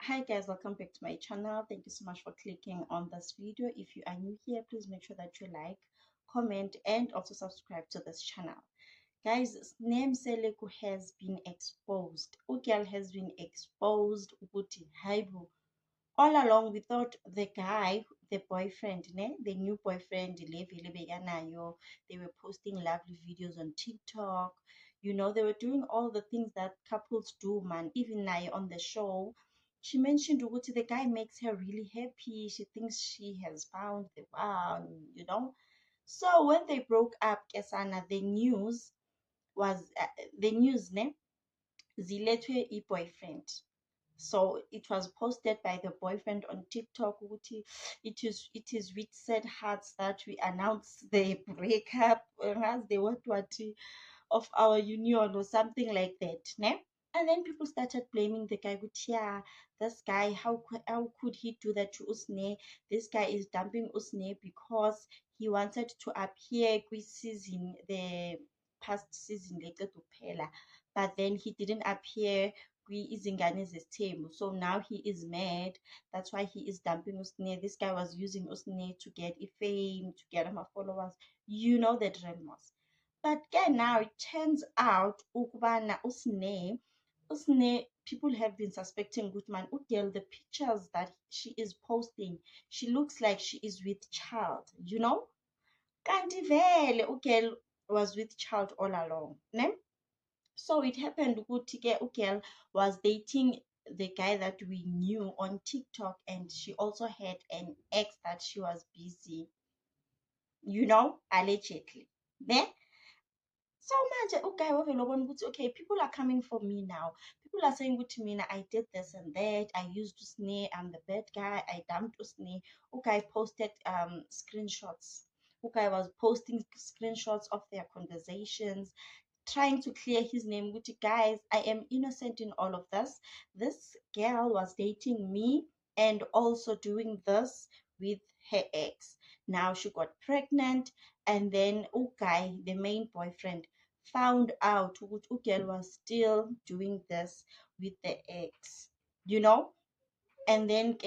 Hi guys, welcome back to my channel. Thank you so much for clicking on this video. If you are new here, please make sure that you like, comment, and also subscribe to this channel. Guys, name Seleku has been exposed. Ugyal has been exposed. Uguti Haibu. All along, we thought the guy, the boyfriend, the new boyfriend, they were posting lovely videos on TikTok. You know, they were doing all the things that couples do, man. Even now on the show, she mentioned Uguti, the guy makes her really happy. She thinks she has found the one, you know. So when they broke up, Kesana, the news, zilethwe i-boyfriend. So it was posted by the boyfriend on TikTok. It is with sad hearts that we announce the breakup as the what of our union or something like that. Ne? And then people started blaming the guy. Yeah, this guy, how could he do that to Usne? This guy is dumping Usne because he wanted to appear with season the past season later to Pela, but then he didn't appear izingane zesithembu. So now he is mad. That's why he is dumping Usne. This guy was using Usne to get a fame, to get him followers. You know the drill, Moss. But again, now it turns out ukubana Usne, people have been suspecting Gutman Ugel, the pictures that she is posting, she looks like she is with child, you know? Kanti vele Ugel was with child all along. Ne? So it happened ukuthi Ugel was dating the guy that we knew on TikTok, and she also had an ex that she was busy, you know, allegedly. Ne? So manje uguy wavele wabona ukuthi okay, people are coming for me now. People are saying ukuthi mina I did this and that, I used Usne, I'm the bad guy, I dumped Usne. Uguy posted screenshots. Uguy was posting screenshots of their conversations, trying to clear his name. With guys, I am innocent in all of this. This girl was dating me and also doing this with her ex. Now she got pregnant, and then Uguy, the main boyfriend, found out Ugel was still doing this with the ex, you know. And then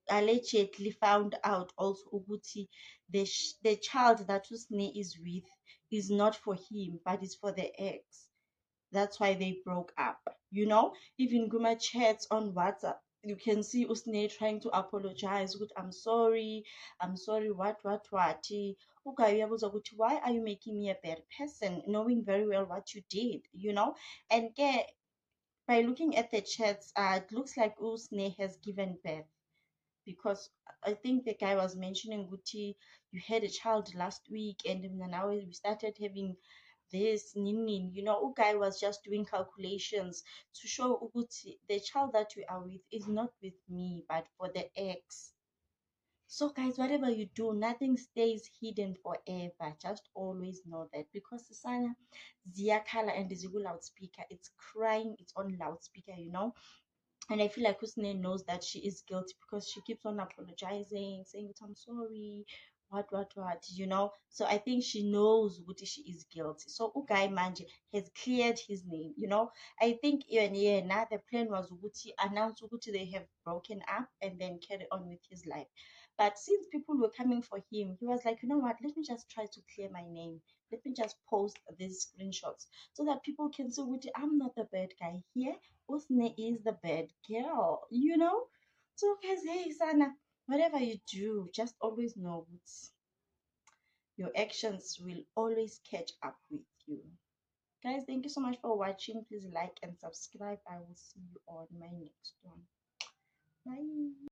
allegedly found out also Uguti, the child that Usne is with is not for him, but it's for the ex. That's why they broke up, you know. Even Guma chats on WhatsApp, you can see Usne trying to apologize. I'm sorry, what. Okay, why are you making me a bad person, knowing very well what you did, you know? And by looking at the chats, it looks like Usne has given birth, because I think the guy was mentioning Guti, you had a child last week, and now we started having this nin, you know. Guy was just doing calculations to show Uguti the child that we are with is not with me but for the ex. So guys, whatever you do, nothing stays hidden forever. Just always know that, because Sana ziyakhala and ziku loudspeaker, it's crying, it's on loudspeaker, you know. And I feel like Husne knows that she is guilty, because she keeps on apologizing, saying, I'm sorry, what, you know. So I think she knows what she is guilty. So Ugai Manje has cleared his name, you know. I think even now the plan was Uguti announce Uguti they have broken up and then carry on with his life. But since people were coming for him, he was like, you know what, let me just try to clear my name. Let me just post these screenshots so that people can see Uguti, I'm not the bad guy here. Usne is the bad girl, you know? So guys, hey Sana, whatever you do, just always know your actions will always catch up with you. Guys, thank you so much for watching. Please like and subscribe. I will see you on my next one. Bye.